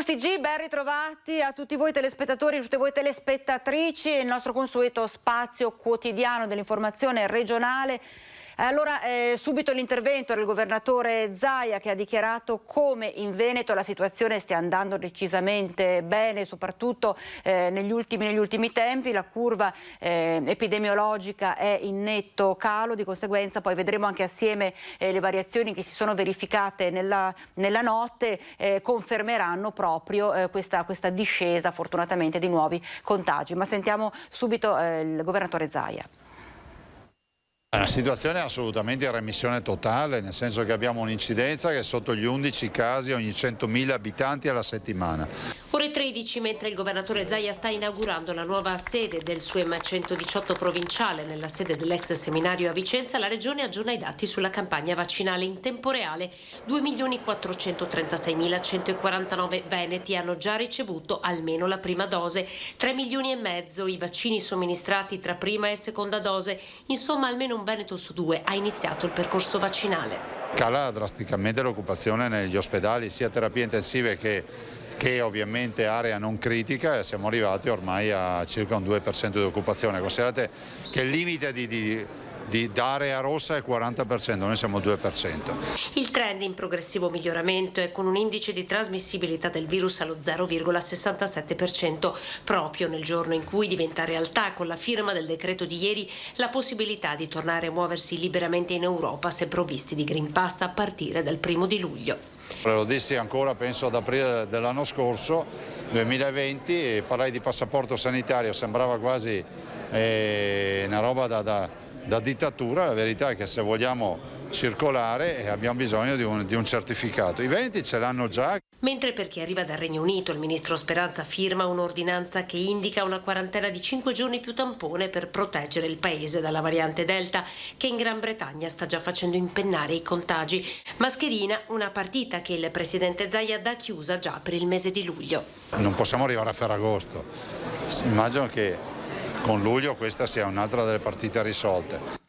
TG, ben ritrovati a tutti voi telespettatori, a tutte voi telespettatrici, il nostro consueto spazio quotidiano dell'informazione regionale. Allora, subito l'intervento del governatore Zaia, che ha dichiarato come in Veneto la situazione stia andando decisamente bene, soprattutto negli ultimi tempi. La curva epidemiologica è in netto calo, di conseguenza poi vedremo anche assieme le variazioni che si sono verificate nella notte, confermeranno proprio questa discesa fortunatamente di nuovi contagi. Ma sentiamo subito il governatore Zaia. La situazione è assolutamente in remissione totale, nel senso che abbiamo un'incidenza che è sotto gli 11 casi ogni 100.000 abitanti alla settimana. Ore 13, mentre il governatore Zaia sta inaugurando la nuova sede del SUEM 118 provinciale nella sede dell'ex seminario a Vicenza, la regione aggiorna i dati sulla campagna vaccinale in tempo reale. 2.436.149 veneti hanno già ricevuto almeno la prima dose, 3 milioni e mezzo i vaccini somministrati tra prima e seconda dose, insomma almeno un veneto su due ha iniziato il percorso vaccinale. Cala drasticamente l'occupazione negli ospedali, sia terapie intensive che ovviamente area non critica, e siamo arrivati ormai a circa un 2% di occupazione. Considerate che il limite da area rossa è 40%, noi siamo al 2%. Il trend in progressivo miglioramento è con un indice di trasmissibilità del virus allo 0,67%, proprio nel giorno in cui diventa realtà, con la firma del decreto di ieri, la possibilità di tornare a muoversi liberamente in Europa se provvisti di Green Pass a partire dal 1 luglio. Lo dissi ancora, penso, ad aprile dell'anno scorso, 2020, e parlai di passaporto sanitario, sembrava quasi una roba da dittatura. La verità è che se vogliamo circolare abbiamo bisogno di un certificato. I veneti ce l'hanno già. Mentre per chi arriva dal Regno Unito il ministro Speranza firma un'ordinanza che indica una quarantena di 5 giorni più tampone per proteggere il paese dalla variante Delta, che in Gran Bretagna sta già facendo impennare i contagi. Mascherina, una partita che il presidente Zaia dà chiusa già per il mese di luglio. Non possiamo arrivare a Ferragosto. Immagino che con luglio questa sia un'altra delle partite risolte.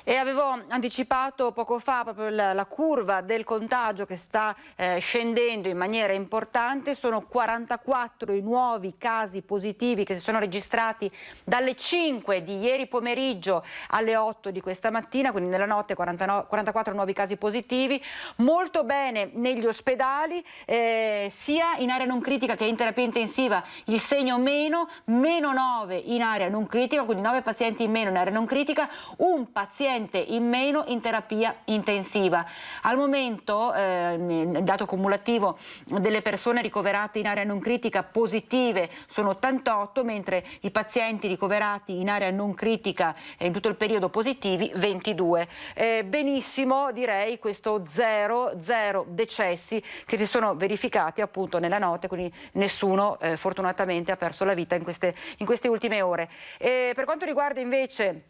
E avevo anticipato poco fa proprio la curva del contagio che sta scendendo in maniera importante. Sono 44 i nuovi casi positivi che si sono registrati dalle 5 di ieri pomeriggio alle 8 di questa mattina, quindi nella notte 44 nuovi casi positivi. Molto bene negli ospedali, sia in area non critica che in terapia intensiva il segno meno 9 in area non critica, quindi 9 pazienti in meno in area non critica, un paziente in meno in terapia intensiva. Al momento il dato cumulativo delle persone ricoverate in area non critica positive sono 88, mentre i pazienti ricoverati in area non critica in tutto il periodo positivi 22. Benissimo, direi, questo zero decessi che si sono verificati appunto nella notte, quindi nessuno fortunatamente ha perso la vita in queste ultime ore. Per quanto riguarda invece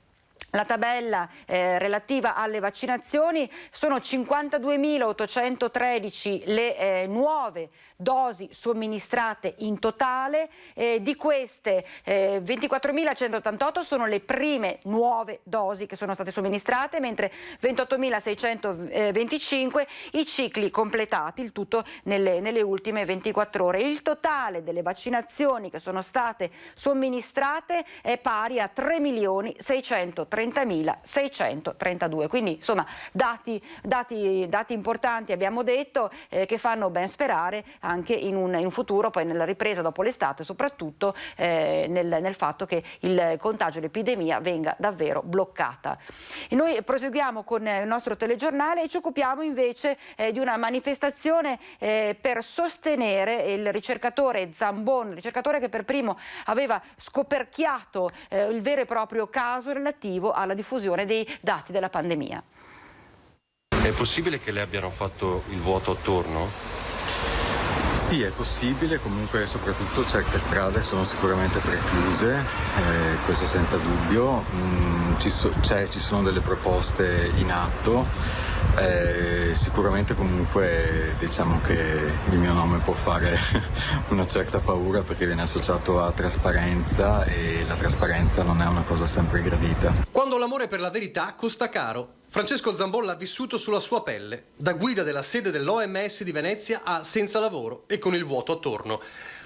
la tabella relativa alle vaccinazioni, sono 52.813 le nuove dosi somministrate in totale, di queste 24.188 sono le prime nuove dosi che sono state somministrate, mentre 28.625 i cicli completati, il tutto nelle ultime 24 ore. Il totale delle vaccinazioni che sono state somministrate è pari a 3.630.632, quindi insomma dati importanti, abbiamo detto, che fanno ben sperare anche in un futuro, poi nella ripresa dopo l'estate, soprattutto nel fatto che il contagio, l'epidemia venga davvero bloccata. E noi proseguiamo con il nostro telegiornale e ci occupiamo invece di una manifestazione per sostenere il ricercatore Zambon, ricercatore che per primo aveva scoperchiato il vero e proprio caso relativo alla diffusione dei dati della pandemia. È possibile che le abbiano fatto il vuoto attorno? Sì, è possibile, comunque soprattutto certe strade sono sicuramente precluse, questo senza dubbio. Ci sono delle proposte in atto, sicuramente comunque diciamo che il mio nome può fare una certa paura perché viene associato a trasparenza e la trasparenza non è una cosa sempre gradita. Quando l'amore per la verità costa caro. Francesco Zambon l'ha vissuto sulla sua pelle, da guida della sede dell'OMS di Venezia a senza lavoro e con il vuoto attorno.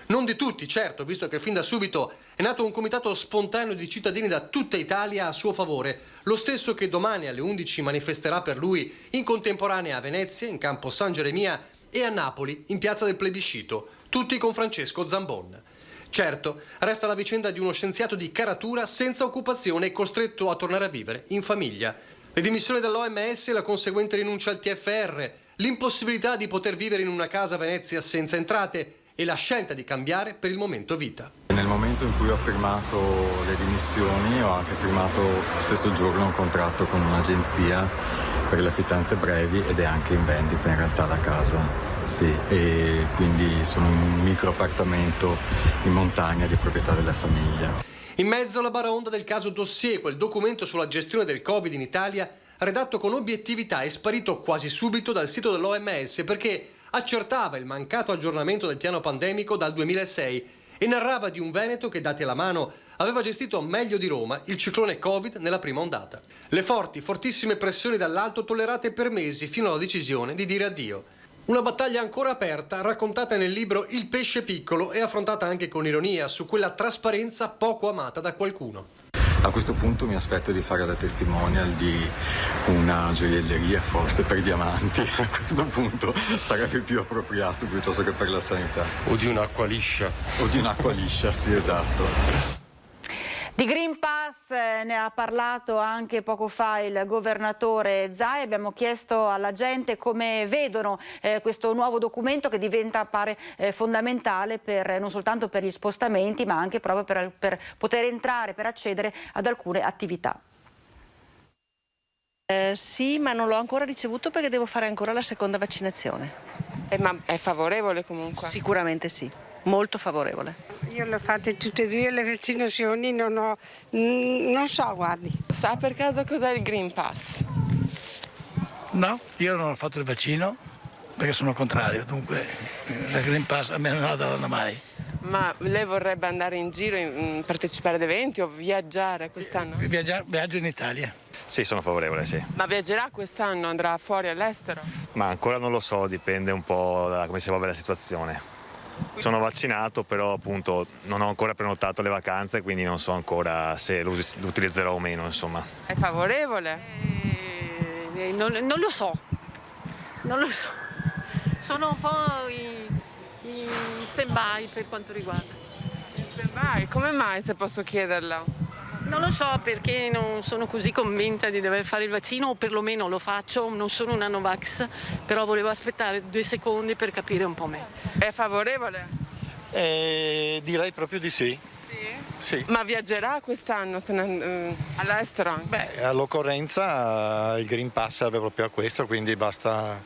Non di tutti, certo, visto che fin da subito è nato un comitato spontaneo di cittadini da tutta Italia a suo favore, lo stesso che domani alle 11 manifesterà per lui in contemporanea a Venezia, in campo San Geremia, e a Napoli, in piazza del Plebiscito, tutti con Francesco Zambon. Certo, resta la vicenda di uno scienziato di caratura senza occupazione e costretto a tornare a vivere in famiglia. Le dimissioni dall'OMS e la conseguente rinuncia al TFR, l'impossibilità di poter vivere in una casa a Venezia senza entrate e la scelta di cambiare per il momento vita. Nel momento in cui ho firmato le dimissioni ho anche firmato lo stesso giorno un contratto con un'agenzia per le affittanze brevi ed è anche in vendita in realtà la casa. Sì, e quindi sono in un micro appartamento in montagna di proprietà della famiglia. In mezzo alla baraonda del caso dossier, quel documento sulla gestione del Covid in Italia, redatto con obiettività, è sparito quasi subito dal sito dell'OMS perché accertava il mancato aggiornamento del piano pandemico dal 2006 e narrava di un Veneto che, dati alla mano, aveva gestito meglio di Roma il ciclone Covid nella prima ondata. Le fortissime pressioni dall'alto tollerate per mesi fino alla decisione di dire addio. Una battaglia ancora aperta, raccontata nel libro Il pesce piccolo e affrontata anche con ironia su quella trasparenza poco amata da qualcuno. A questo punto mi aspetto di fare la testimonial di una gioielleria, forse per diamanti. A questo punto sarebbe più appropriato piuttosto che per la sanità. O di un'acqua liscia. O di un'acqua liscia, sì, esatto. Di Green Pass ne ha parlato anche poco fa il governatore Zaia. Abbiamo chiesto alla gente come vedono questo nuovo documento che pare fondamentale non soltanto per gli spostamenti ma anche proprio per poter entrare, per accedere ad alcune attività. Sì, ma non l'ho ancora ricevuto perché devo fare ancora la seconda vaccinazione. Ma è favorevole comunque? Sicuramente sì, molto favorevole. Io le ho fatte tutte e due le vaccinazioni, non so, guardi. Sa per caso cos'è il Green Pass? No, io non ho fatto il vaccino perché sono contrario, dunque il Green Pass a me non la daranno mai. Ma lei vorrebbe andare in giro, partecipare ad eventi o viaggiare quest'anno? Viaggio in Italia. Sì, sono favorevole, sì. Ma viaggerà quest'anno? Andrà fuori all'estero? Ma ancora non lo so, dipende un po' da come si evolve la situazione. Sono vaccinato, però appunto non ho ancora prenotato le vacanze, quindi non so ancora se lo utilizzerò o meno, insomma. È favorevole? Non lo so. Sono un po' in stand-by per quanto riguarda. In stand-by? Come mai, se posso chiederlo? Non lo so, perché non sono così convinta di dover fare il vaccino, o perlomeno lo faccio, non sono una Novax, però volevo aspettare 2 secondi per capire un po' me. È favorevole? Direi proprio di sì. Sì. Ma viaggerà quest'anno all'estero? Beh, all'occorrenza il Green Pass serve proprio a questo, quindi basta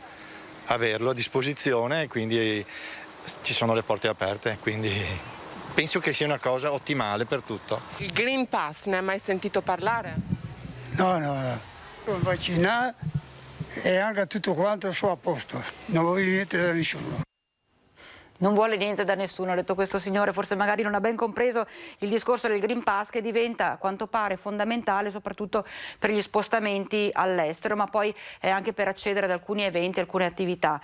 averlo a disposizione, quindi ci sono le porte aperte, quindi penso che sia una cosa ottimale per tutto. Il Green Pass, ne hai mai sentito parlare? No. Sono vaccinato e anche tutto quanto sono a posto, non voglio niente da nessuno. Non vuole niente da nessuno, ha detto questo signore, forse magari non ha ben compreso il discorso del Green Pass che diventa a quanto pare fondamentale soprattutto per gli spostamenti all'estero, ma poi anche per accedere ad alcuni eventi, alcune attività.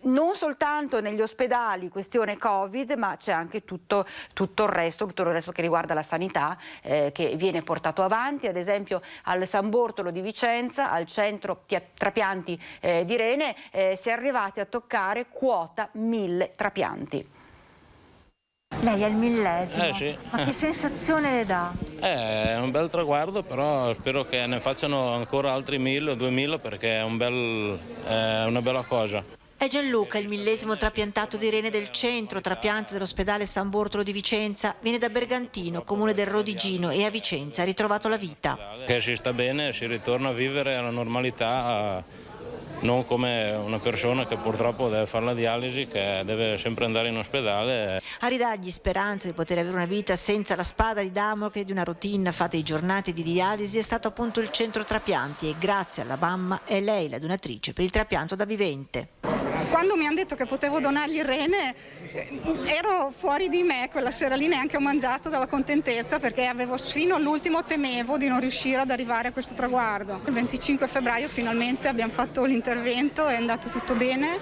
Non soltanto negli ospedali questione Covid, ma c'è anche tutto il resto che riguarda la sanità che viene portato avanti, ad esempio al San Bortolo di Vicenza, al centro trapianti di rene, si è arrivati a toccare quota 1000 trapianti. Lei è il 1000esimo, sì. Ma che sensazione le dà? È un bel traguardo, però spero che ne facciano ancora altri 1000 o 2000 perché è una bella cosa. È Gianluca, il 1000esimo trapiantato di rene del centro, trapiante dell'ospedale San Bortolo di Vicenza. Viene da Bergantino, comune del Rodigino, e a Vicenza ha ritrovato la vita. Che si sta bene, si ritorna a vivere alla normalità, non come una persona che purtroppo deve fare la dialisi, che deve sempre andare in ospedale. A ridargli speranza di poter avere una vita senza la spada di Damocle di una routine fatta di giornate di dialisi è stato appunto il centro trapianti, e grazie alla mamma è lei la donatrice per il trapianto da vivente. quando mi hanno detto che potevo donargli il rene ero fuori di me, quella sera lì neanche ho mangiato dalla contentezza, perché avevo fino all'ultimo temevo di non riuscire ad arrivare a questo traguardo. Il 25 febbraio finalmente abbiamo fatto l'intervento, è andato tutto bene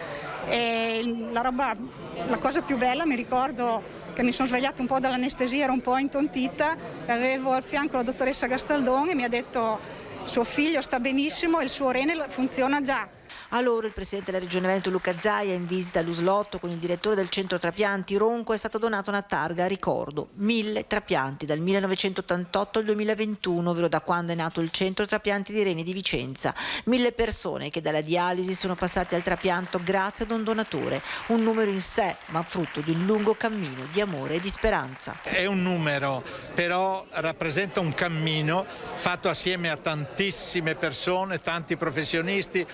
e la cosa più bella, mi ricordo che mi sono svegliata un po' dall'anestesia, ero un po' intontita e avevo al fianco la dottoressa Gastaldon e mi ha detto: suo figlio sta benissimo e il suo rene funziona già. A loro il presidente della Regione Veneto Luca Zaia, in visita all'Uslotto con il direttore del centro trapianti Ronco, è stata donata una targa a ricordo. 1000 trapianti dal 1988 al 2021, ovvero da quando è nato il centro trapianti di reni di Vicenza. 1000 persone che dalla dialisi sono passate al trapianto grazie ad un donatore. Un numero in sé, ma frutto di un lungo cammino di amore e di speranza. È un numero, però rappresenta un cammino fatto assieme a tantissime persone, tanti professionisti,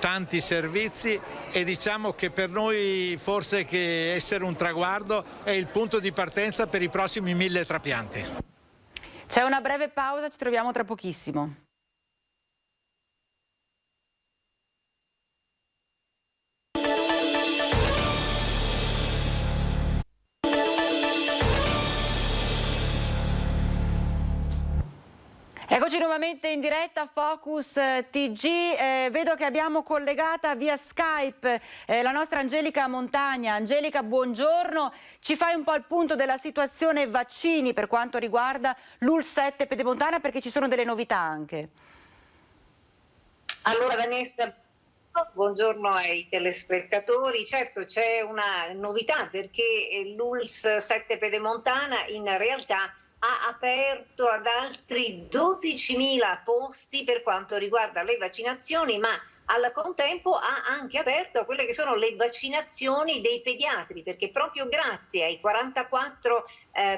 tanti servizi, e diciamo che per noi forse che essere un traguardo è il punto di partenza per i prossimi 1000 trapianti. C'è una breve pausa, ci troviamo tra pochissimo. Eccoci nuovamente in diretta Focus TG, vedo che abbiamo collegata via Skype la nostra Angelica Montagna. Angelica, buongiorno, ci fai un po' il punto della situazione vaccini per quanto riguarda l'ULS 7 Pedemontana, perché ci sono delle novità anche. Allora Vanessa, buongiorno ai telespettatori. Certo, c'è una novità, perché l'ULS 7 Pedemontana in realtà ha aperto ad altri 12.000 posti per quanto riguarda le vaccinazioni, ma al contempo ha anche aperto a quelle che sono le vaccinazioni dei pediatri, perché proprio grazie ai 44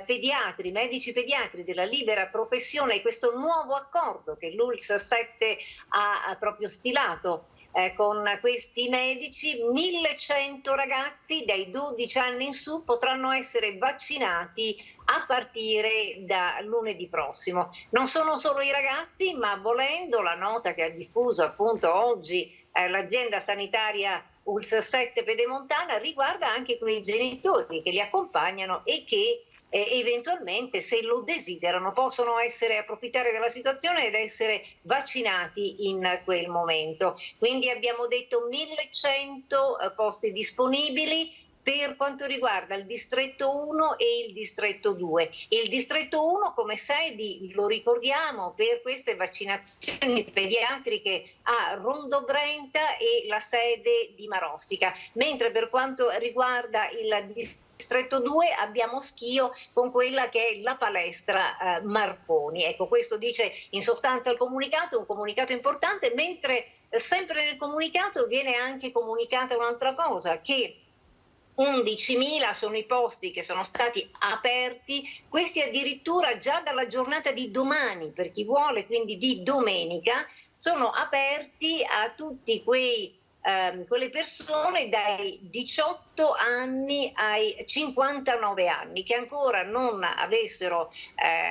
pediatri, medici pediatri della libera professione e questo nuovo accordo che l'ULS 7 ha proprio stilato con questi medici, 1.100 ragazzi dai 12 anni in su potranno essere vaccinati a partire da lunedì prossimo. Non sono solo i ragazzi, ma volendo, la nota che ha diffuso appunto oggi l'azienda sanitaria ULS 7 Pedemontana riguarda anche quei genitori che li accompagnano e che eventualmente, se lo desiderano, possono approfittare della situazione ed essere vaccinati in quel momento. Quindi abbiamo detto 1.100 posti disponibili per quanto riguarda il distretto 1 e il distretto 2. Il distretto 1 come sedi, lo ricordiamo, per queste vaccinazioni pediatriche a Rondobrenta e la sede di Marostica, mentre per quanto riguarda il distretto 2 abbiamo Schio con quella che è la palestra Marconi. Ecco, questo dice in sostanza il comunicato, un comunicato importante, mentre sempre nel comunicato viene anche comunicata un'altra cosa, che 11.000 sono i posti che sono stati aperti, questi addirittura già dalla giornata di domani, per chi vuole, quindi di domenica, sono aperti a tutti quelle persone dai 18 anni ai 59 anni che ancora non avessero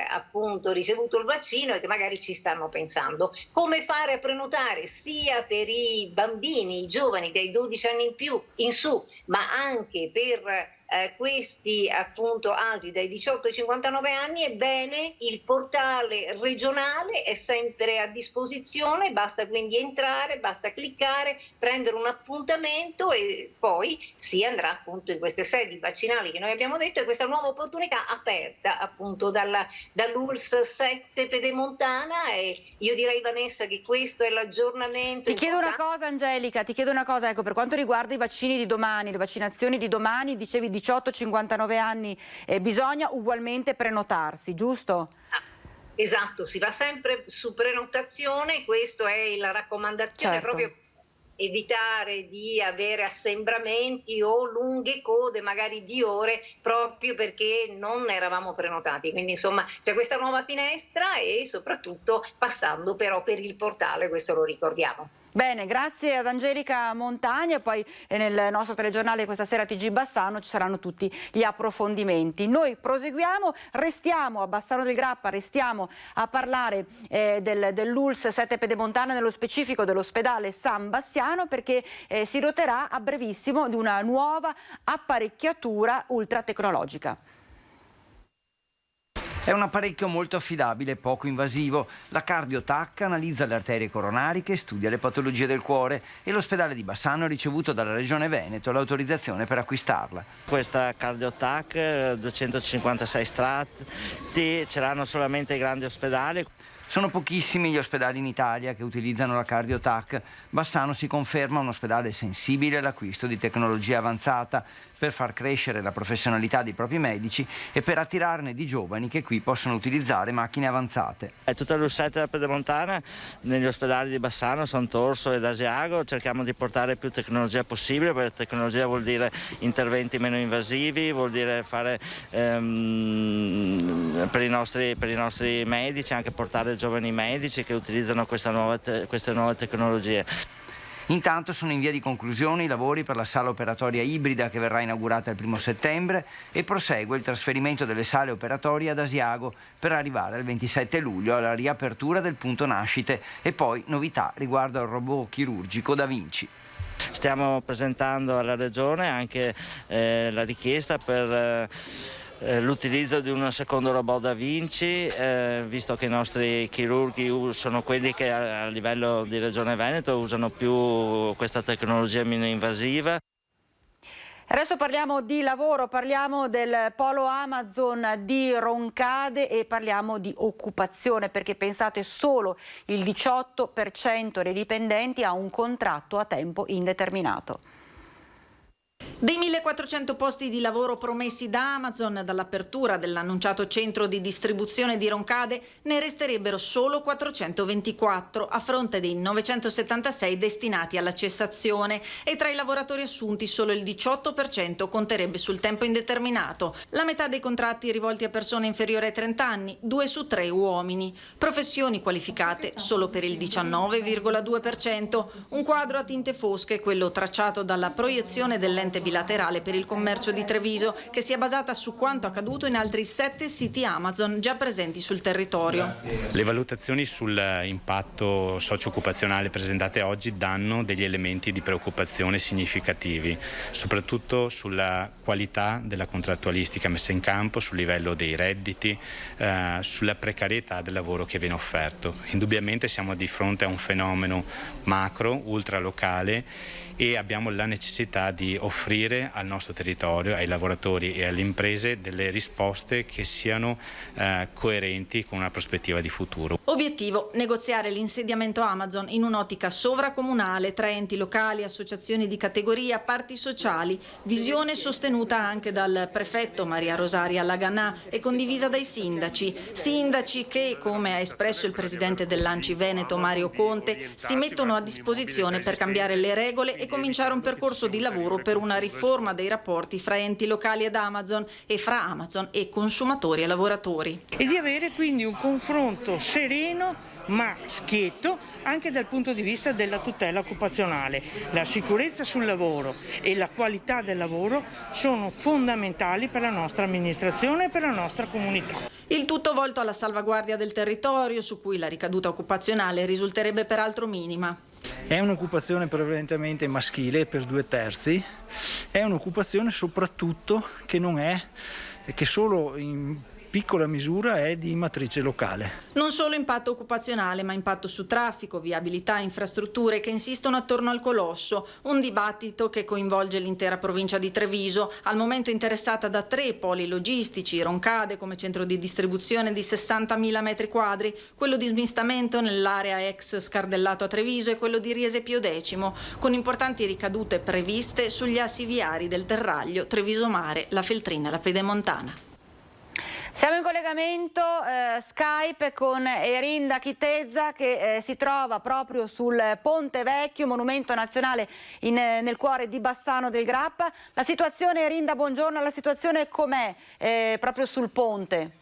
appunto ricevuto il vaccino e che magari ci stanno pensando. Come fare a prenotare sia per i bambini, i giovani dai 12 anni in su, ma anche per questi appunto altri dai 18 ai 59 anni? Ebbene, il portale regionale è sempre a disposizione, basta quindi entrare, basta cliccare, prendere un appuntamento e poi si andrà appunto in queste sedi vaccinali che noi abbiamo detto, e questa nuova opportunità aperta appunto dall'ULS 7 Pedemontana. E io direi, Vanessa, che questo è l'aggiornamento. Ti chiedo una cosa, Angelica, ecco, per quanto riguarda i vaccini di domani, le vaccinazioni di domani, dicevi 18-59 anni, bisogna ugualmente prenotarsi, giusto? Esatto, si va sempre su prenotazione, questa è la raccomandazione, certo. Proprio evitare di avere assembramenti o lunghe code magari di ore, proprio perché non eravamo prenotati. Quindi insomma c'è questa nuova finestra, e soprattutto passando però per il portale, questo lo ricordiamo. Bene, grazie ad Angelica Montagna. Poi nel nostro telegiornale questa sera TG Bassano ci saranno tutti gli approfondimenti. Noi proseguiamo, restiamo a Bassano del Grappa, restiamo a parlare dell'ULSS 7 Pedemontana, nello specifico dell'ospedale San Bassiano, perché si doterà a brevissimo di una nuova apparecchiatura ultratecnologica. È un apparecchio molto affidabile e poco invasivo. La CardioTac analizza le arterie coronariche e studia le patologie del cuore e l'ospedale di Bassano ha ricevuto dalla Regione Veneto l'autorizzazione per acquistarla. Questa CardioTac, 256 strati, ce l'hanno solamente i grandi ospedali. Sono pochissimi gli ospedali in Italia che utilizzano la CardioTac. Bassano si conferma un ospedale sensibile all'acquisto di tecnologia avanzata per far crescere la professionalità dei propri medici e per attirarne di giovani che qui possono utilizzare macchine avanzate. Tutta l'ULSS 7 della Pedemontana negli ospedali di Bassano, Sant'Orso ed Asiago cerchiamo di portare più tecnologia possibile, perché tecnologia vuol dire interventi meno invasivi, vuol dire fare per i nostri medici, anche portare giovani medici che utilizzano queste nuove tecnologie. Intanto sono in via di conclusione i lavori per la sala operatoria ibrida che verrà inaugurata il 1° settembre e prosegue il trasferimento delle sale operatorie ad Asiago per arrivare il 27 luglio alla riapertura del punto nascite e poi novità riguardo al robot chirurgico Da Vinci. Stiamo presentando alla Regione anche la richiesta per l'utilizzo di un secondo robot Da Vinci, visto che i nostri chirurghi sono quelli che a livello di Regione Veneto usano più questa tecnologia meno invasiva. Adesso parliamo di lavoro, parliamo del polo Amazon di Roncade e parliamo di occupazione, perché pensate solo il 18% dei dipendenti ha un contratto a tempo indeterminato. Dei 1.400 posti di lavoro promessi da Amazon dall'apertura dell'annunciato centro di distribuzione di Roncade, ne resterebbero solo 424 a fronte dei 976 destinati alla cessazione, e tra i lavoratori assunti solo il 18% conterebbe sul tempo indeterminato. La metà dei contratti rivolti a persone inferiori ai 30 anni, 2 su 3 uomini. Professioni qualificate solo per il 19,2%. Un quadro a tinte fosche, quello tracciato dalla proiezione dell'ente bilaterale per il commercio di Treviso, che si è basata su quanto accaduto in altri 7 siti Amazon già presenti sul territorio. Le valutazioni sull'impatto socio-occupazionale presentate oggi danno degli elementi di preoccupazione significativi, soprattutto sulla qualità della contrattualistica messa in campo, sul livello dei redditi, sulla precarietà del lavoro che viene offerto. Indubbiamente siamo di fronte a un fenomeno macro, ultralocale, e abbiamo la necessità di offrire al nostro territorio, ai lavoratori e alle imprese delle risposte che siano coerenti con una prospettiva di futuro. Obiettivo: negoziare l'insediamento Amazon in un'ottica sovracomunale tra enti locali, associazioni di categoria, parti sociali, visione sostenuta anche dal prefetto Maria Rosaria Laganà e condivisa dai sindaci che, come ha espresso il presidente dell'Anci Veneto Mario Conte, si mettono a disposizione per cambiare le regole e cominciare un percorso di lavoro per una riforma dei rapporti fra enti locali ed Amazon e fra Amazon e consumatori e lavoratori. E di avere quindi un confronto sereno ma schietto anche dal punto di vista della tutela occupazionale. La sicurezza sul lavoro e la qualità del lavoro sono fondamentali per la nostra amministrazione e per la nostra comunità. Il tutto volto alla salvaguardia del territorio, su cui la ricaduta occupazionale risulterebbe peraltro minima. È un'occupazione prevalentemente maschile per 2/3, è un'occupazione soprattutto che solo in piccola misura è di matrice locale. Non solo impatto occupazionale, ma impatto su traffico, viabilità, infrastrutture che insistono attorno al colosso. Un dibattito che coinvolge l'intera provincia di Treviso, al momento interessata da 3 poli logistici: Roncade come centro di distribuzione di 60.000 metri quadri, quello di smistamento nell'area ex Scardellato a Treviso e quello di Riese Pio X, con importanti ricadute previste sugli assi viari del Terraglio, Treviso Mare, la Feltrina e la Pedemontana. Siamo in collegamento Skype con Erinda Chitezza, che si trova proprio sul Ponte Vecchio, monumento nazionale nel cuore di Bassano del Grappa. La situazione, Erinda, buongiorno, la situazione com'è proprio sul ponte?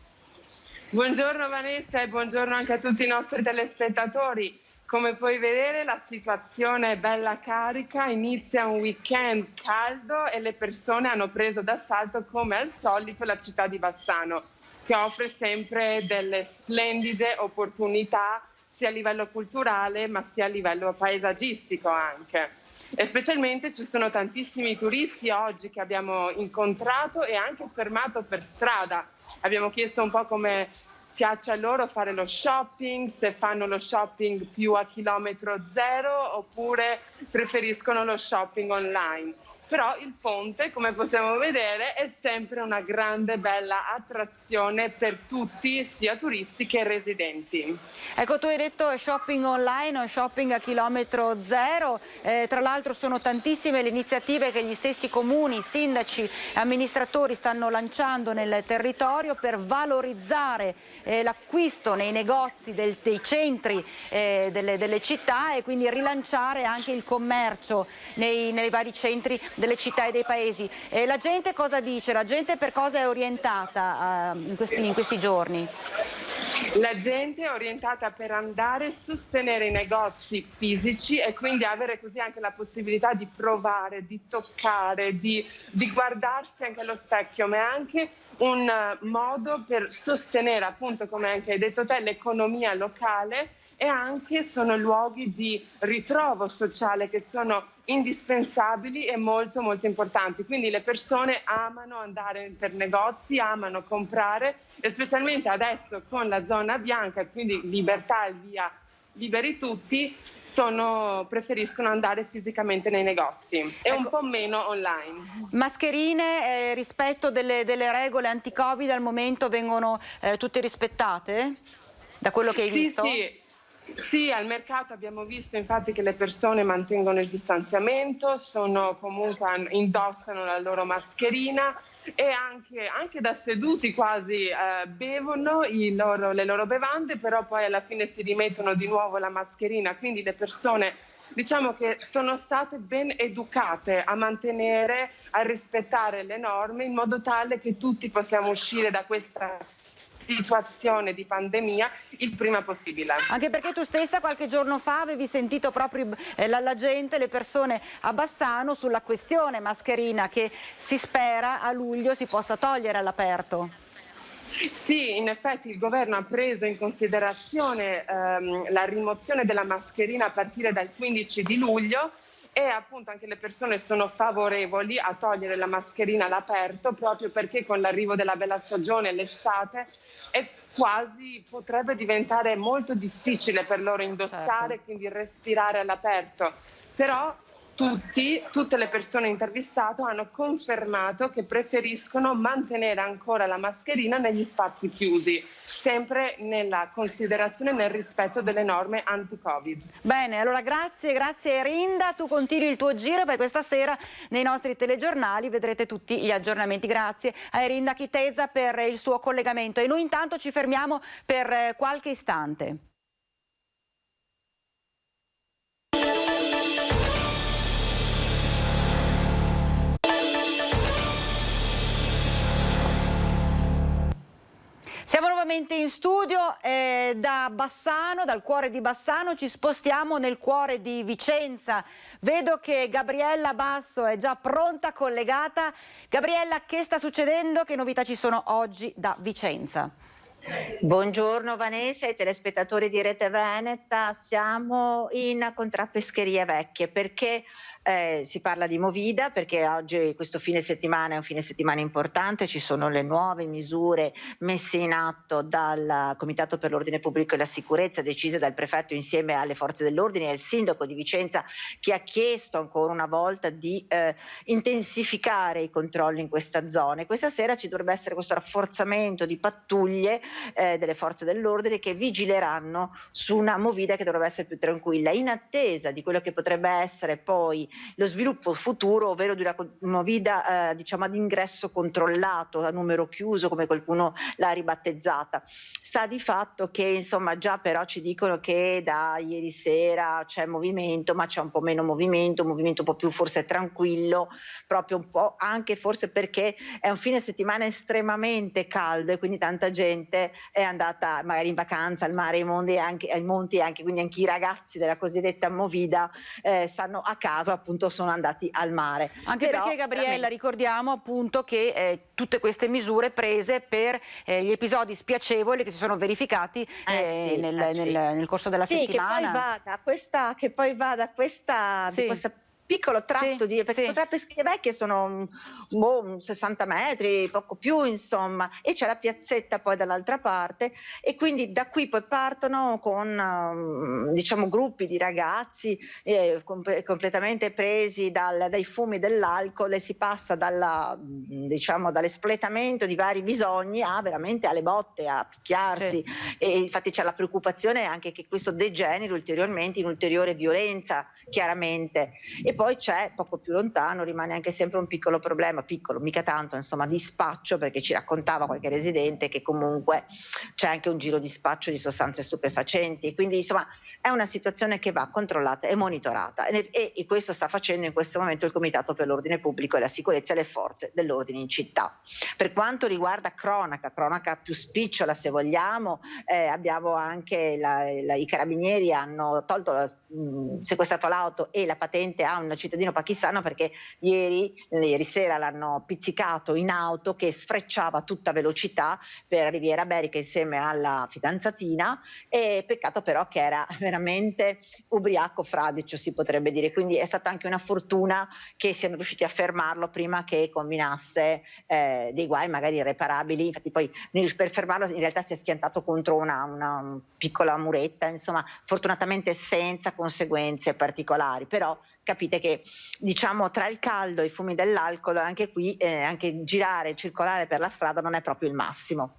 Buongiorno Vanessa e buongiorno anche a tutti i nostri telespettatori. Come puoi vedere la situazione è bella carica, inizia un weekend caldo e le persone hanno preso d'assalto come al solito la città di Bassano, che offre sempre delle splendide opportunità sia a livello culturale ma sia a livello paesaggistico anche. E specialmente ci sono tantissimi turisti oggi che abbiamo incontrato e anche fermato per strada. Abbiamo chiesto un po' come piace a loro fare lo shopping, se fanno lo shopping più a chilometro zero oppure preferiscono lo shopping online. Però il ponte, come possiamo vedere, è sempre una grande bella attrazione per tutti, sia turisti che residenti. Ecco, tu hai detto shopping online o shopping a chilometro zero, tra l'altro sono tantissime le iniziative che gli stessi comuni, sindaci, amministratori stanno lanciando nel territorio per valorizzare l'acquisto nei negozi dei centri delle città e quindi rilanciare anche il commercio nei vari centri delle città e dei paesi. La gente cosa dice? La gente per cosa è orientata in questi giorni? La gente è orientata per andare a sostenere i negozi fisici e quindi avere così anche la possibilità di provare, di toccare, di guardarsi anche allo specchio, ma è anche un modo per sostenere, appunto, come anche hai detto te, l'economia locale e anche sono luoghi di ritrovo sociale che sono indispensabili e molto molto importanti. Quindi le persone amano andare per negozi, amano comprare e specialmente adesso con la zona bianca, quindi libertà e via liberi tutti, preferiscono andare fisicamente nei negozi e un po' meno online. Mascherine, rispetto delle regole anti-Covid al momento vengono tutte rispettate? Da quello che hai visto? Sì, al mercato abbiamo visto infatti che le persone mantengono il distanziamento, comunque indossano la loro mascherina e anche da seduti quasi bevono le loro bevande, però poi alla fine si rimettono di nuovo la mascherina, quindi le persone diciamo che sono state ben educate a mantenere, a rispettare le norme in modo tale che tutti possiamo uscire da questa situazione di pandemia il prima possibile. Anche perché tu stessa qualche giorno fa avevi sentito proprio la gente, le persone a Bassano sulla questione mascherina che si spera a luglio si possa togliere all'aperto. Sì, in effetti il governo ha preso in considerazione la rimozione della mascherina a partire dal 15 di luglio e appunto anche le persone sono favorevoli a togliere la mascherina all'aperto proprio perché con l'arrivo della bella stagione, l'estate, potrebbe diventare molto difficile per loro indossare, quindi respirare all'aperto. Però tutte le persone intervistate hanno confermato che preferiscono mantenere ancora la mascherina negli spazi chiusi, sempre nella considerazione e nel rispetto delle norme anti-Covid. Bene, allora grazie Erinda, tu continui il tuo giro perché questa sera nei nostri telegiornali vedrete tutti gli aggiornamenti. Grazie a Erinda Chitezza per il suo collegamento e noi intanto ci fermiamo per qualche istante. Siamo nuovamente in studio da Bassano, dal cuore di Bassano, ci spostiamo nel cuore di Vicenza. Vedo che Gabriella Basso è già pronta, collegata. Gabriella, che sta succedendo? Che novità ci sono oggi da Vicenza? Buongiorno Vanessa e telespettatori di Rete Veneta, siamo in Contrappescherie Vecchie perché si parla di Movida, perché oggi questo fine settimana è un fine settimana importante, ci sono le nuove misure messe in atto dal Comitato per l'Ordine Pubblico e la Sicurezza decise dal prefetto insieme alle forze dell'ordine e al sindaco di Vicenza che ha chiesto ancora una volta di intensificare i controlli in questa zona. E questa sera ci dovrebbe essere questo rafforzamento di pattuglie delle forze dell'ordine che vigileranno su una Movida che dovrebbe essere più tranquilla, in attesa di quello che potrebbe essere poi lo sviluppo futuro, ovvero di una movida diciamo ad ingresso controllato, a numero chiuso come qualcuno l'ha ribattezzata. Sta di fatto che insomma già però ci dicono che da ieri sera c'è movimento, ma c'è un po' meno movimento, un movimento un po' più forse tranquillo, proprio un po' anche forse perché è un fine settimana estremamente caldo e quindi tanta gente è andata magari in vacanza al mare, ai monti e anche quindi anche i ragazzi della cosiddetta movida stanno a casa, appunto sono andati al mare. Anche però, perché Gabriella ricordiamo appunto che tutte queste misure prese per gli episodi spiacevoli che si sono verificati nel corso della settimana. Che poi vada questa piccolo tratto perché le Pescherie Vecchie sono 60 metri, poco più insomma, e c'è la piazzetta poi dall'altra parte e quindi da qui poi partono con diciamo gruppi di ragazzi completamente presi dai fumi dell'alcol e si passa dall'espletamento di vari bisogni a veramente alle botte, a picchiarsi e infatti c'è la preoccupazione anche che questo degeneri ulteriormente in ulteriore violenza, chiaramente. E poi c'è poco più lontano, rimane anche sempre un piccolo problema, piccolo, mica tanto, insomma, di spaccio, perché ci raccontava qualche residente che comunque c'è anche un giro di spaccio di sostanze stupefacenti, quindi insomma è una situazione che va controllata e monitorata e questo sta facendo in questo momento il Comitato per l'Ordine Pubblico e la Sicurezza e le forze dell'ordine in città. Per quanto riguarda cronaca più spicciola se vogliamo, abbiamo anche i carabinieri hanno sequestrato l'auto e la patente a un cittadino pakistano perché ieri sera l'hanno pizzicato in auto che sfrecciava a tutta velocità per Riviera Berica insieme alla fidanzatina e peccato però che era veramente ubriaco fradicio si potrebbe dire, quindi è stata anche una fortuna che siano riusciti a fermarlo prima che combinasse dei guai magari irreparabili. Infatti poi per fermarlo in realtà si è schiantato contro una piccola muretta, insomma fortunatamente senza conseguenze particolari, però capite che diciamo tra il caldo e i fumi dell'alcol anche qui anche girare, circolare per la strada non è proprio il massimo.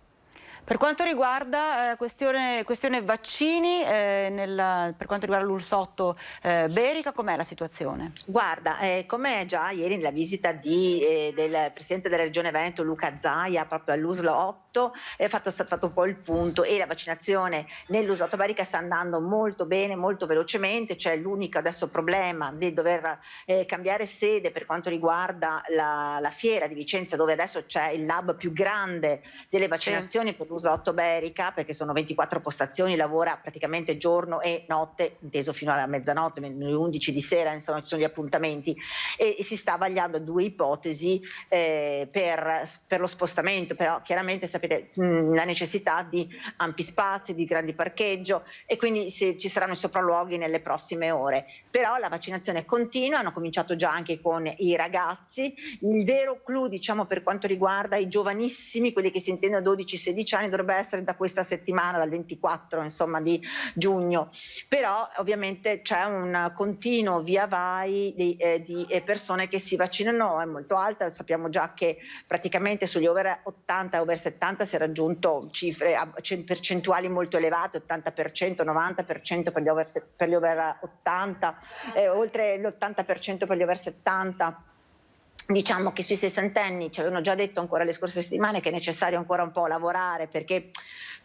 Per quanto riguarda questione vaccini, per quanto riguarda l'Ursotto Berica, com'è la situazione? Guarda, come già ieri nella visita del Presidente della Regione Veneto Luca Zaia proprio all'Uslo 8 è stato fatto un po' il punto e la vaccinazione nell'Uslotto Berica sta andando molto bene, molto velocemente. C'è l'unico adesso problema di dover cambiare sede per quanto riguarda la fiera di Vicenza, dove adesso c'è il lab più grande delle vaccinazioni per l'Uslotto Berica, perché sono 24 postazioni, lavora praticamente giorno e notte, inteso fino alla mezzanotte, alle 11 di sera, insomma ci sono gli appuntamenti e si sta vagliando due ipotesi per lo spostamento, però chiaramente sapete la necessità di ampi spazi, di grandi parcheggio e quindi ci saranno i sopralluoghi nelle prossime ore. Però la vaccinazione continua, hanno cominciato già anche con i ragazzi. Il vero clou, diciamo, per quanto riguarda i giovanissimi, quelli che si intendono 12-16 anni, dovrebbe essere da questa settimana, dal 24 insomma di giugno. Però ovviamente c'è un continuo via vai di persone che si vaccinano, è molto alta. Sappiamo già che praticamente sugli over 80 e over 70 si è raggiunto cifre percentuali molto elevate, 80%, 90% per gli over 80. Oltre l'80% per gli over 70. Diciamo che sui sessantenni ci avevano già detto ancora le scorse settimane che è necessario ancora un po' lavorare perché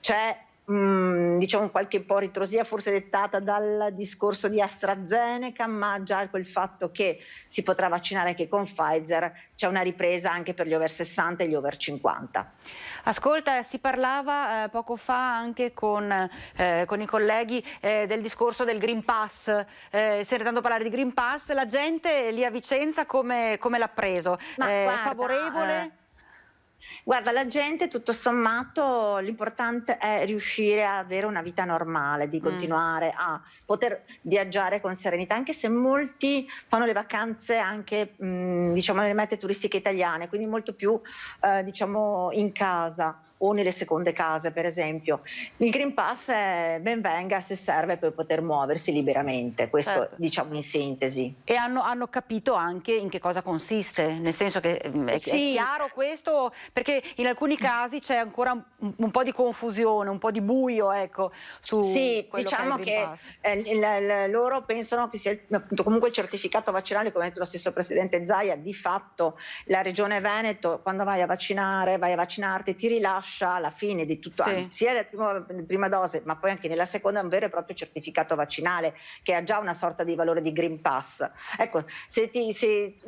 c'è diciamo qualche po' ritrosia forse dettata dal discorso di AstraZeneca, ma già quel fatto che si potrà vaccinare anche con Pfizer, c'è una ripresa anche per gli over 60 e gli over 50. Ascolta, si parlava poco fa anche con i colleghi del discorso del Green Pass, sentendo parlare di Green Pass, la gente lì a Vicenza come l'ha preso? Guarda, favorevole? Guarda, la gente tutto sommato l'importante è riuscire a avere una vita normale, di continuare a poter viaggiare con serenità, anche se molti fanno le vacanze anche diciamo nelle mete turistiche italiane, quindi molto più diciamo in casa. o nelle seconde case, per esempio. Il Green Pass ben venga se serve per poter muoversi liberamente, questo Certo. diciamo in sintesi. E hanno capito anche in che cosa consiste, nel senso che è chiaro questo, perché in alcuni casi c'è ancora un po' di confusione, un po' di buio, ecco, su Sì, quello diciamo che è il Green che Pass. loro pensano che sia appunto, comunque il certificato vaccinale, come ha detto lo stesso Presidente Zaia, di fatto la Regione Veneto quando vai a vaccinarti ti rilascia alla fine di tutto, sia la prima dose ma poi anche nella seconda un vero e proprio certificato vaccinale che ha già una sorta di valore di Green Pass. Ecco,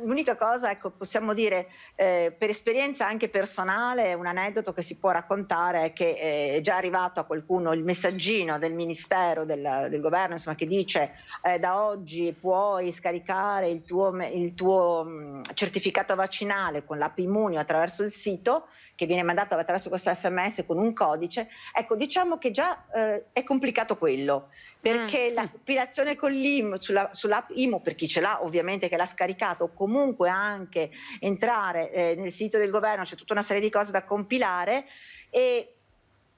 l'unica cosa, ecco, possiamo dire per esperienza anche personale, un aneddoto che si può raccontare è che è già arrivato a qualcuno il messaggino del Ministero del Governo, insomma, che dice da oggi puoi scaricare il tuo certificato vaccinale con l'app Immunio attraverso il sito, che viene mandato attraverso questo SMS con un codice. Ecco, diciamo che già è complicato quello, perché la compilazione con l'IMU sull'app IMU, per chi ce l'ha ovviamente che l'ha scaricato, o comunque anche entrare nel sito del governo, c'è tutta una serie di cose da compilare, e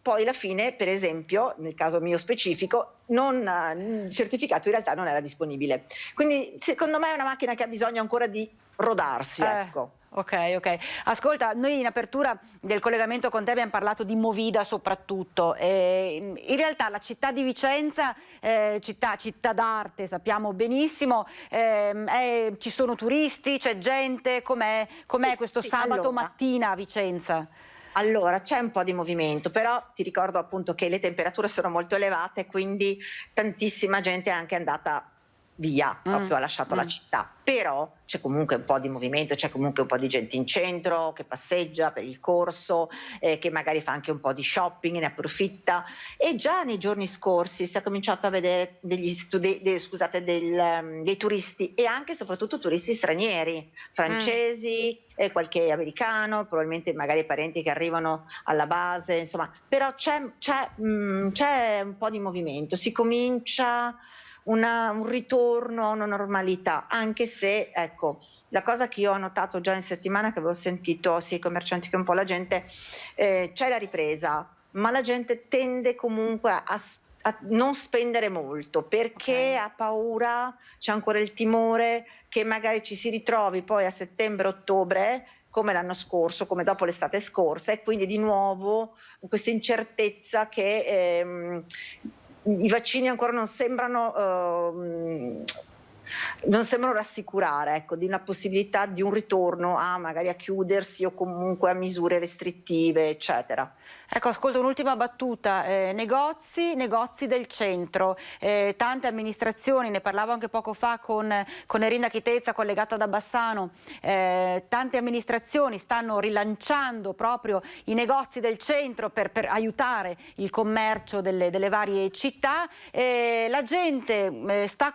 poi alla fine, per esempio, nel caso mio specifico, il certificato in realtà non era disponibile. Quindi secondo me è una macchina che ha bisogno ancora di rodarsi, ecco. Ok. Ascolta, noi in apertura del collegamento con te abbiamo parlato di Movida soprattutto. In realtà la città di Vicenza, città d'arte, sappiamo benissimo, ci sono turisti, c'è gente, com'è questo sabato mattina a Vicenza? Allora, c'è un po' di movimento, però ti ricordo appunto che le temperature sono molto elevate, quindi tantissima gente è anche andata via, proprio ha lasciato la città, però c'è comunque un po' di movimento, c'è comunque un po' di gente in centro che passeggia per il corso, che magari fa anche un po' di shopping, ne approfitta, e già nei giorni scorsi si è cominciato a vedere dei turisti, e anche e soprattutto turisti stranieri, francesi, qualche americano, probabilmente magari parenti che arrivano alla base, insomma, però c'è un po' di movimento, si comincia un ritorno a una normalità, anche se, ecco, la cosa che io ho notato già in settimana, che avevo sentito sia i commercianti che un po' la gente, c'è la ripresa, ma la gente tende comunque a non spendere molto, perché ha paura, c'è ancora il timore che magari ci si ritrovi poi a settembre-ottobre come l'anno scorso, come dopo l'estate scorsa, e quindi di nuovo questa incertezza che i vaccini ancora non sembrano rassicurare, ecco, di una possibilità di un ritorno magari a chiudersi o comunque a misure restrittive, eccetera. Ecco, ascolta un'ultima battuta, negozi del centro, tante amministrazioni, ne parlavo anche poco fa con Erinda Chitezza collegata da Bassano, tante amministrazioni stanno rilanciando proprio i negozi del centro per aiutare il commercio delle varie città, la gente sta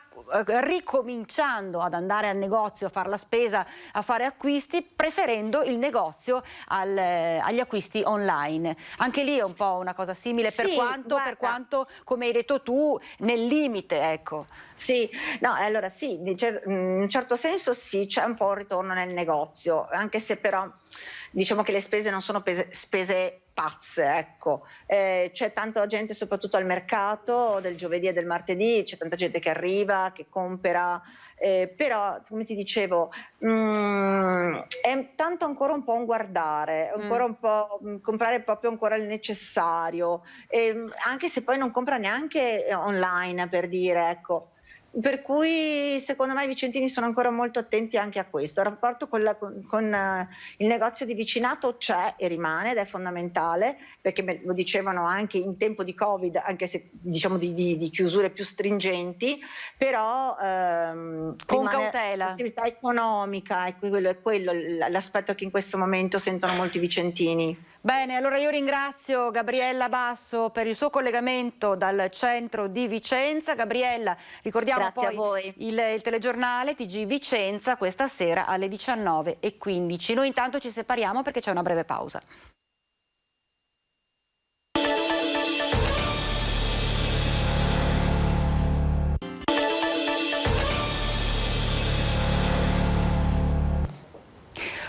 ricominciando ad andare al negozio a fare la spesa, a fare acquisti, preferendo il negozio agli acquisti online. Anche lì è un po' una cosa simile, Sì, per quanto, come hai detto tu, nel limite, ecco. Sì, no, allora sì, in un certo senso sì, c'è un po' un ritorno nel negozio, anche se però diciamo che le spese non sono spese pazze, ecco. C'è tanta gente soprattutto al mercato del giovedì e del martedì, c'è tanta gente che arriva, che compra, però come ti dicevo è tanto ancora un po' un guardare, ancora un po' comprare proprio ancora il necessario, anche se poi non compra neanche online, per dire, ecco. Per cui secondo me i vicentini sono ancora molto attenti anche a questo. Il rapporto con il negozio di vicinato c'è e rimane, ed è fondamentale, perché me lo dicevano anche in tempo di Covid, anche se diciamo di chiusure più stringenti, però con cautela. La possibilità economica, e quello è l'aspetto che in questo momento sentono molti vicentini. Bene, allora io ringrazio Gabriella Basso per il suo collegamento dal centro di Vicenza. Gabriella, ricordiamo poi il telegiornale TG Vicenza questa sera alle 19:15. Noi intanto ci separiamo perché c'è una breve pausa.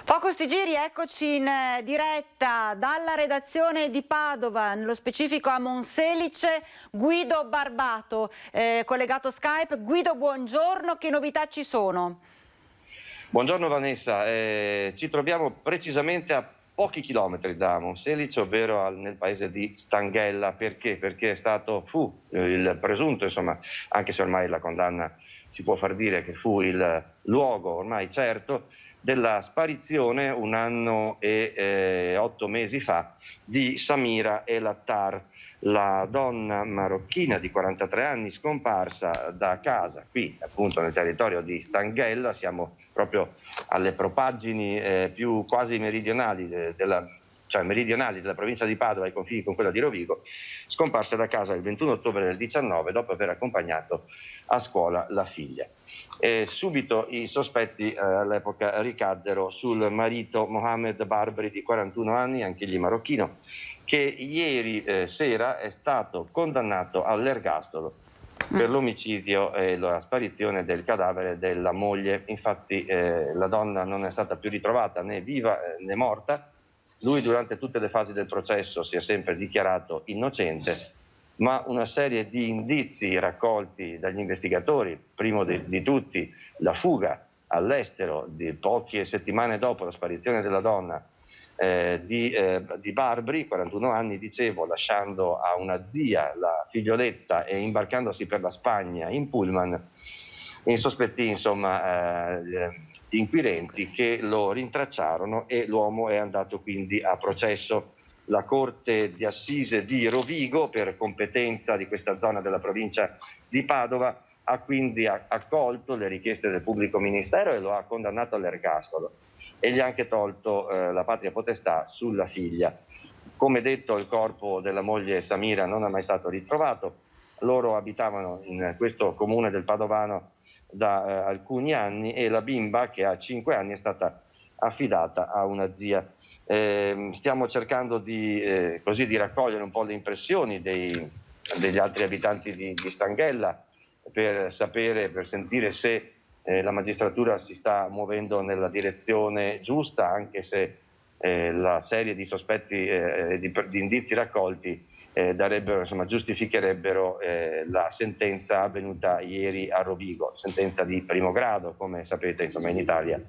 Focus sti giri, eccoci in diretta dalla redazione di Padova, nello specifico a Monselice, Guido Barbato, collegato Skype. Guido, buongiorno, che novità ci sono? Buongiorno Vanessa, ci troviamo precisamente a pochi chilometri da Monselice, ovvero nel paese di Stanghella. Perché? Perché fu il presunto, insomma, anche se ormai la condanna si può far dire che fu il luogo ormai certo, della sparizione 1 anno e 8 mesi fa di Samira El Attar, la donna marocchina di 43 anni scomparsa da casa qui appunto nel territorio di Stanghella. Siamo proprio alle propaggini più quasi meridionali della provincia di Padova, ai confini con quella di Rovigo, scomparsa da casa il 21 ottobre del 19 dopo aver accompagnato a scuola la figlia. Subito i sospetti all'epoca ricaddero sul marito Mohamed Barbri di 41 anni, anch'egli marocchino, che ieri sera è stato condannato all'ergastolo per l'omicidio e la sparizione del cadavere della moglie. Infatti la donna non è stata più ritrovata né viva né morta. Lui durante tutte le fasi del processo si è sempre dichiarato innocente, ma una serie di indizi raccolti dagli investigatori, primo di tutti la fuga all'estero di poche settimane dopo la sparizione della donna di Barbri, 41 anni, dicevo, lasciando a una zia la figlioletta e imbarcandosi per la Spagna in pullman, insospettì insomma gli inquirenti che lo rintracciarono e l'uomo è andato quindi a processo. La Corte di Assise di Rovigo, per competenza di questa zona della provincia di Padova, ha quindi accolto le richieste del pubblico ministero e lo ha condannato all'ergastolo e gli ha anche tolto la patria potestà sulla figlia. Come detto, il corpo della moglie Samira non è mai stato ritrovato. Loro abitavano in questo comune del Padovano da alcuni anni e la bimba, che ha 5 anni, è stata affidata a una zia. Stiamo cercando di raccogliere un po' le impressioni degli altri abitanti di Stanghella per sentire se la magistratura si sta muovendo nella direzione giusta, anche se la serie di sospetti di indizi raccolti giustificherebbero la sentenza avvenuta ieri a Rovigo, sentenza di primo grado. Come sapete, insomma, in Italia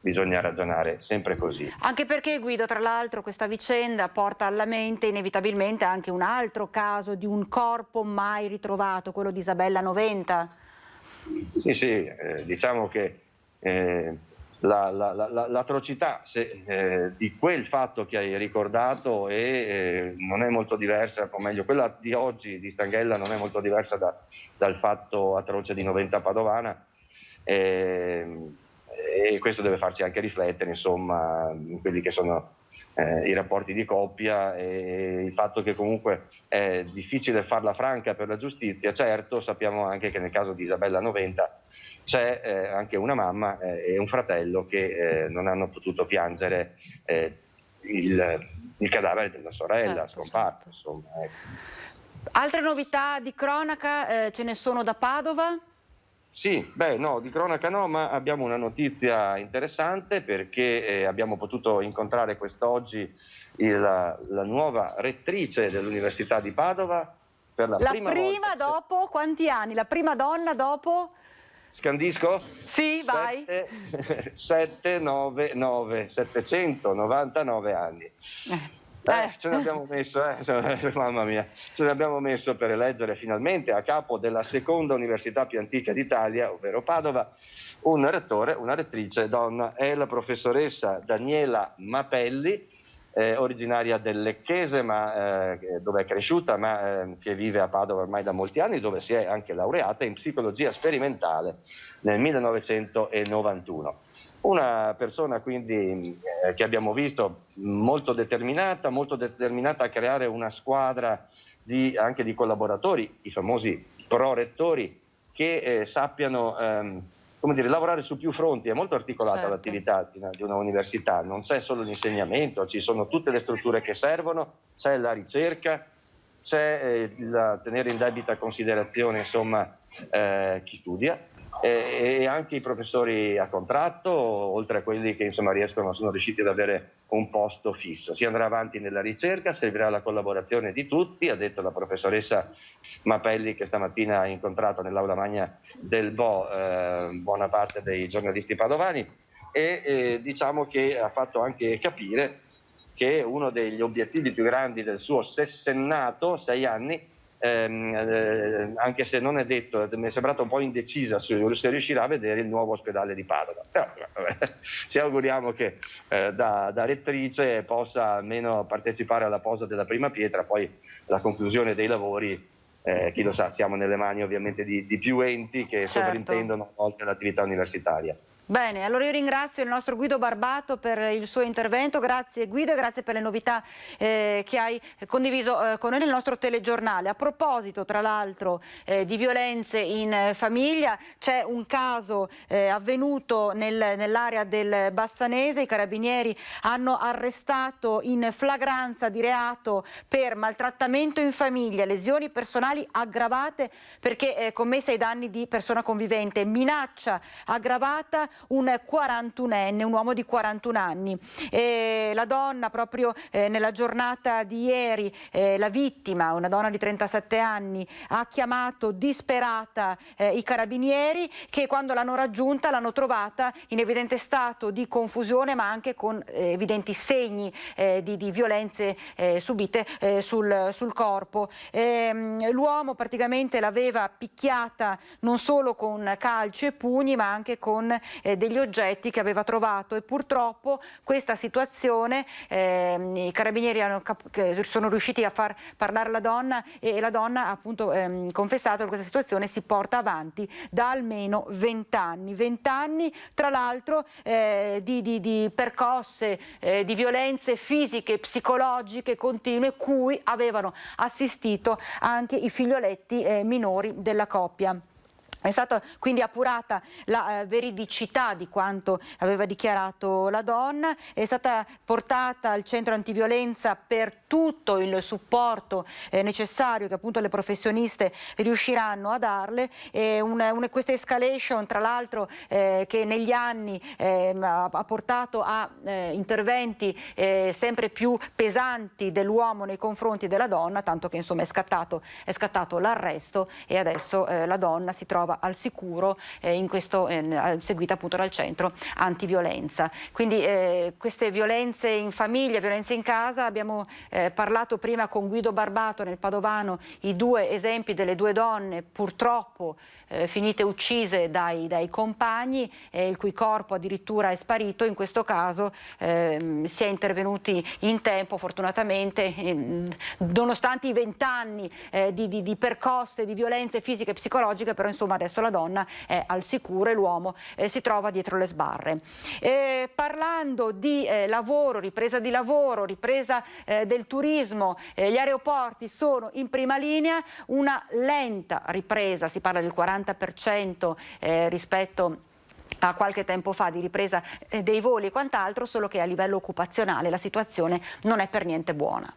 bisogna ragionare sempre così. Anche perché, Guido, tra l'altro questa vicenda porta alla mente inevitabilmente anche un altro caso di un corpo mai ritrovato, quello di Isabella Noventa. Sì, diciamo che l'atrocità di quel fatto che hai ricordato non è molto diversa, o meglio, quella di oggi di Stanghella non è molto diversa dal fatto atroce di Noventa Padovana. E questo deve farci anche riflettere, insomma, in quelli che sono i rapporti di coppia e il fatto che comunque è difficile farla franca per la giustizia. Certo, sappiamo anche che nel caso di Isabella Noventa c'è anche una mamma e un fratello che non hanno potuto piangere il cadavere della sorella scomparsa. Insomma, Altre novità di cronaca ce ne sono da Padova? Sì, no, di cronaca no, ma abbiamo una notizia interessante perché abbiamo potuto incontrare quest'oggi la nuova rettrice dell'Università di Padova per la prima volta. Dopo quanti anni? La prima donna dopo? Scandisco? Sì, vai. 799 anni. Ce ne abbiamo messo, mamma mia, ce ne abbiamo messo per eleggere finalmente a capo della seconda università più antica d'Italia, ovvero Padova, un rettore, una rettrice donna. È la professoressa Daniela Mapelli, originaria del Lecchese, dove è cresciuta, ma che vive a Padova ormai da molti anni, dove si è anche laureata in psicologia sperimentale nel 1991. Una persona quindi che abbiamo visto molto determinata a creare una squadra anche di collaboratori, i famosi prorettori, che sappiano lavorare su più fronti. È molto articolata l'attività di una università, non c'è solo l'insegnamento, ci sono tutte le strutture che servono, c'è la ricerca, c'è tenere in debita considerazione insomma chi studia, e anche i professori a contratto, oltre a quelli che sono riusciti ad avere un posto fisso. Si andrà avanti nella ricerca, servirà la collaborazione di tutti, ha detto la professoressa Mapelli, che stamattina ha incontrato nell'aula magna del Bo buona parte dei giornalisti padovani, e diciamo che ha fatto anche capire che uno degli obiettivi più grandi del suo sessennato, 6 anni, anche se non è detto, mi è sembrato un po' indecisa se riuscirà a vedere il nuovo ospedale di Padova. Però ci auguriamo che da rettrice possa almeno partecipare alla posa della prima pietra, poi la conclusione dei lavori, chi lo sa, siamo nelle mani ovviamente di più enti che sovrintendono a volte l'attività universitaria. Bene, allora io ringrazio il nostro Guido Barbato per il suo intervento. Grazie Guido e grazie per le novità che hai condiviso con noi nel nostro telegiornale. A proposito, tra l'altro, di violenze in famiglia, c'è un caso avvenuto nell'area del Bassanese. I carabinieri hanno arrestato in flagranza di reato per maltrattamento in famiglia, lesioni personali aggravate perché commesse ai danni di persona convivente, minaccia aggravata, un 41enne, un uomo di 41 anni. La donna proprio nella giornata di ieri, la vittima, una donna di 37 anni, ha chiamato disperata i carabinieri, che quando l'hanno raggiunta l'hanno trovata in evidente stato di confusione, ma anche con evidenti segni di violenze subite sul corpo. L'uomo praticamente l'aveva picchiata non solo con calci e pugni, ma anche con degli oggetti che aveva trovato, e purtroppo questa situazione i carabinieri sono riusciti a far parlare la donna, e la donna ha appunto confessato che questa situazione si porta avanti da almeno 20 anni. 20 anni tra l'altro di percosse, di violenze fisiche, psicologiche continue, cui avevano assistito anche i figlioletti minori della coppia. È stata quindi appurata la veridicità di quanto aveva dichiarato la donna, è stata portata al centro antiviolenza per tutto il supporto necessario che appunto le professioniste riusciranno a darle. Questa escalation, tra l'altro, che negli anni ha portato a interventi sempre più pesanti dell'uomo nei confronti della donna, tanto che insomma è scattato l'arresto, e adesso la donna si trova al sicuro, seguita appunto dal centro antiviolenza. Quindi queste violenze in famiglia, violenze in casa, abbiamo parlato prima con Guido Barbato nel Padovano, i 2 esempi delle 2 donne purtroppo finite uccise dai compagni, il cui corpo addirittura è sparito. In questo caso si è intervenuti in tempo, fortunatamente, nonostante i 20 anni di percosse, di violenze fisiche e psicologiche, però insomma adesso la donna è al sicuro e l'uomo si trova dietro le sbarre. Parlando di lavoro, ripresa del turismo, gli aeroporti sono in prima linea, una lenta ripresa, si parla del 40% rispetto a qualche tempo fa di ripresa dei voli e quant'altro, solo che a livello occupazionale la situazione non è per niente buona.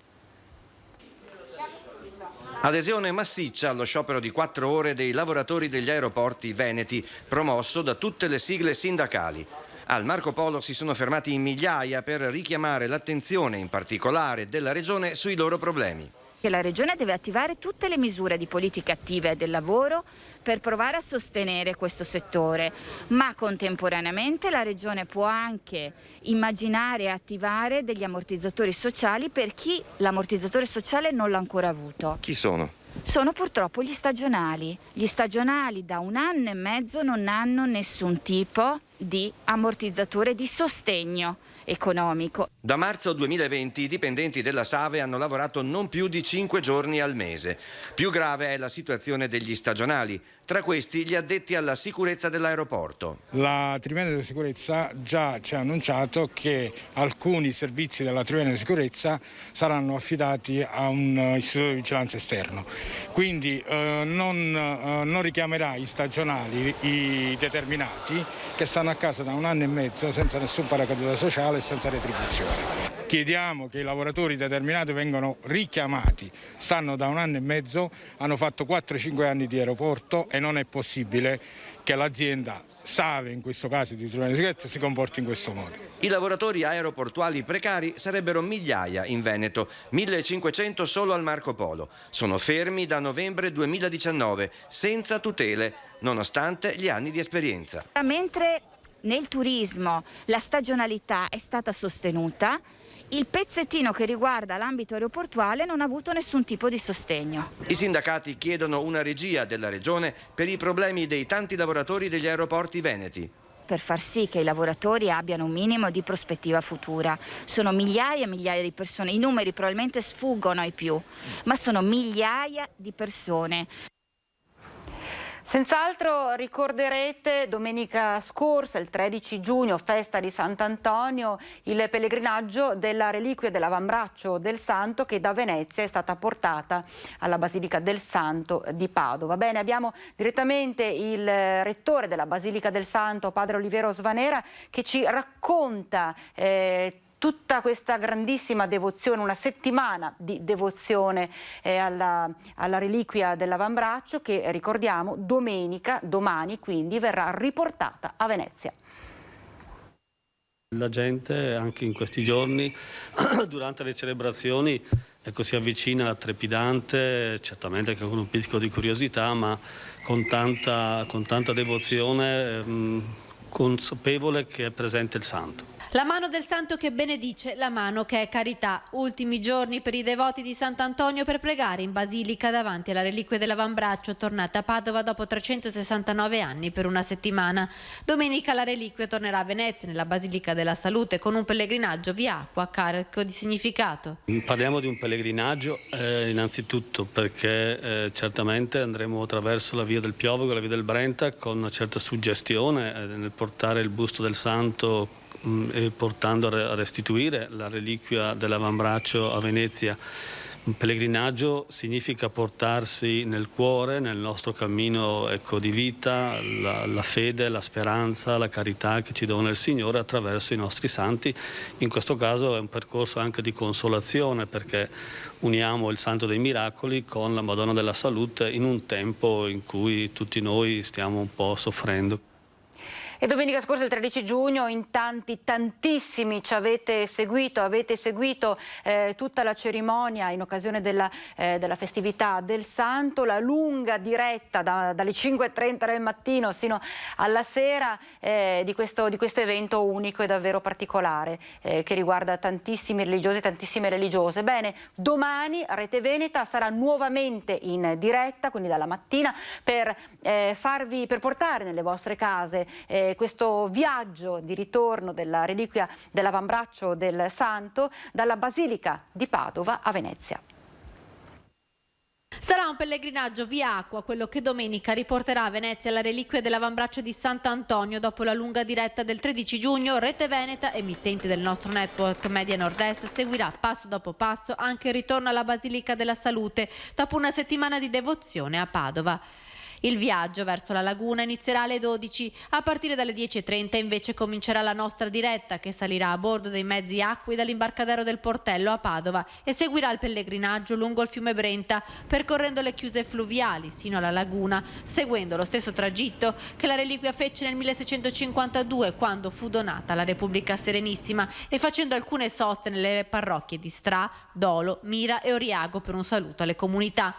Adesione massiccia allo sciopero di 4 ore dei lavoratori degli aeroporti veneti, promosso da tutte le sigle sindacali. Al Marco Polo si sono fermati in migliaia per richiamare l'attenzione, in particolare della Regione, sui loro problemi. Che la Regione deve attivare tutte le misure di politica attiva e del lavoro per provare a sostenere questo settore, ma contemporaneamente la Regione può anche immaginare e attivare degli ammortizzatori sociali per chi l'ammortizzatore sociale non l'ha ancora avuto. Chi sono? Sono purtroppo gli stagionali. Gli stagionali da 1 anno e mezzo non hanno nessun tipo di ammortizzatore di sostegno economico. Da marzo 2020 i dipendenti della Save hanno lavorato non più di 5 giorni al mese. Più grave è la situazione degli stagionali, tra questi gli addetti alla sicurezza dell'aeroporto. La Tirrenia della Sicurezza già ci ha annunciato che alcuni servizi della Tirrenia della Sicurezza saranno affidati a un istituto di vigilanza esterno. Quindi non richiamerà i stagionali, i determinati, che stanno a casa da 1 anno e mezzo senza nessun paracadute sociale e senza retribuzione. Chiediamo che i lavoratori determinati vengano richiamati. Stanno da 1 anno e mezzo, hanno fatto 4-5 anni di aeroporto e non è possibile che l'azienda Save, in questo caso di Triveni Sicurezza, si comporti in questo modo. I lavoratori aeroportuali precari sarebbero migliaia in Veneto, 1.500 solo al Marco Polo. Sono fermi da novembre 2019, senza tutele, nonostante gli anni di esperienza. Mentre nel turismo la stagionalità è stata sostenuta, il pezzettino che riguarda l'ambito aeroportuale non ha avuto nessun tipo di sostegno. I sindacati chiedono una regia della Regione per i problemi dei tanti lavoratori degli aeroporti veneti. Per far sì che i lavoratori abbiano un minimo di prospettiva futura. Sono migliaia e migliaia di persone, i numeri probabilmente sfuggono ai più, ma sono migliaia di persone. Senz'altro ricorderete domenica scorsa, il 13 giugno, festa di Sant'Antonio, il pellegrinaggio della reliquia dell'avambraccio del Santo che da Venezia è stata portata alla Basilica del Santo di Padova. Bene, abbiamo direttamente il rettore della Basilica del Santo, padre Oliviero Svanera, che ci racconta tutta questa grandissima devozione, una settimana di devozione alla reliquia dell'avambraccio che, ricordiamo, domani quindi verrà riportata a Venezia. La gente anche in questi giorni, durante le celebrazioni, si avvicina trepidante, certamente anche con un pizzico di curiosità, ma con tanta devozione, consapevole che è presente il Santo. La mano del Santo che benedice, la mano che è carità. Ultimi giorni per i devoti di Sant'Antonio per pregare in basilica davanti alla reliquia dell'avambraccio tornata a Padova dopo 369 anni per una settimana. Domenica la reliquia tornerà a Venezia nella Basilica della Salute con un pellegrinaggio via acqua carico di significato. Parliamo di un pellegrinaggio innanzitutto perché certamente andremo attraverso la via del Piovogo e la via del Brenta con una certa suggestione nel portare il busto del Santo e portando a restituire la reliquia dell'avambraccio a Venezia. Un pellegrinaggio significa portarsi nel cuore, nel nostro cammino di vita, la fede, la speranza, la carità che ci dona il Signore attraverso i nostri santi. In questo caso è un percorso anche di consolazione perché uniamo il Santo dei Miracoli con la Madonna della Salute in un tempo in cui tutti noi stiamo un po' soffrendo. E domenica scorsa, il 13 giugno, in tantissimi ci avete seguito tutta la cerimonia in occasione della festività del Santo, la lunga diretta dalle 5:30 del mattino sino alla sera di questo evento unico e davvero particolare che riguarda tantissimi religiosi e tantissime religiose. Bene, domani Rete Veneta sarà nuovamente in diretta, quindi dalla mattina, per portare nelle vostre case questo viaggio di ritorno della reliquia dell'avambraccio del Santo dalla Basilica di Padova a Venezia. Sarà un pellegrinaggio via acqua quello che domenica riporterà a Venezia la reliquia dell'avambraccio di Sant'Antonio. Dopo la lunga diretta del 13 giugno, Rete Veneta, emittente del nostro network Media Nord-Est, seguirà passo dopo passo anche il ritorno alla Basilica della Salute dopo una settimana di devozione a Padova. Il viaggio verso la laguna inizierà alle 12. A partire dalle 10:30 invece comincerà la nostra diretta che salirà a bordo dei mezzi acqui dall'imbarcadero del Portello a Padova e seguirà il pellegrinaggio lungo il fiume Brenta, percorrendo le chiuse fluviali sino alla laguna, seguendo lo stesso tragitto che la reliquia fece nel 1652 quando fu donata alla Repubblica Serenissima e facendo alcune soste nelle parrocchie di Stra, Dolo, Mira e Oriago per un saluto alle comunità.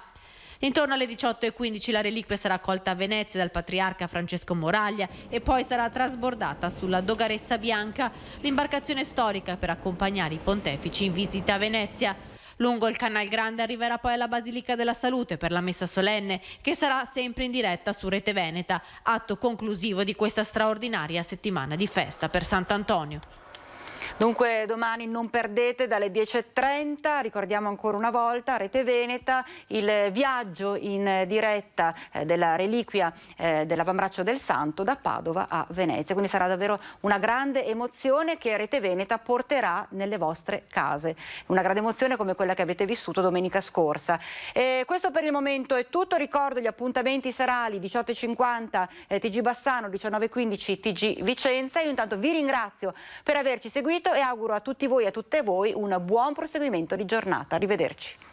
Intorno alle 18:15 la reliquia sarà accolta a Venezia dal patriarca Francesco Moraglia e poi sarà trasbordata sulla Dogaressa Bianca, l'imbarcazione storica per accompagnare i pontefici in visita a Venezia. Lungo il Canal Grande arriverà poi alla Basilica della Salute per la messa solenne, che sarà sempre in diretta su Rete Veneta, atto conclusivo di questa straordinaria settimana di festa per Sant'Antonio. Dunque domani non perdete dalle 10:30, ricordiamo ancora una volta, Rete Veneta, il viaggio in diretta della reliquia dell'avambraccio del Santo da Padova a Venezia. Quindi sarà davvero una grande emozione che Rete Veneta porterà nelle vostre case. Una grande emozione come quella che avete vissuto domenica scorsa. Questo per il momento è tutto. Ricordo gli appuntamenti serali: 18:50 TG Bassano, 19:15 TG Vicenza. Io intanto vi ringrazio per averci seguito. tutto e auguro a tutti voi e a tutte voi un buon proseguimento di giornata. Arrivederci.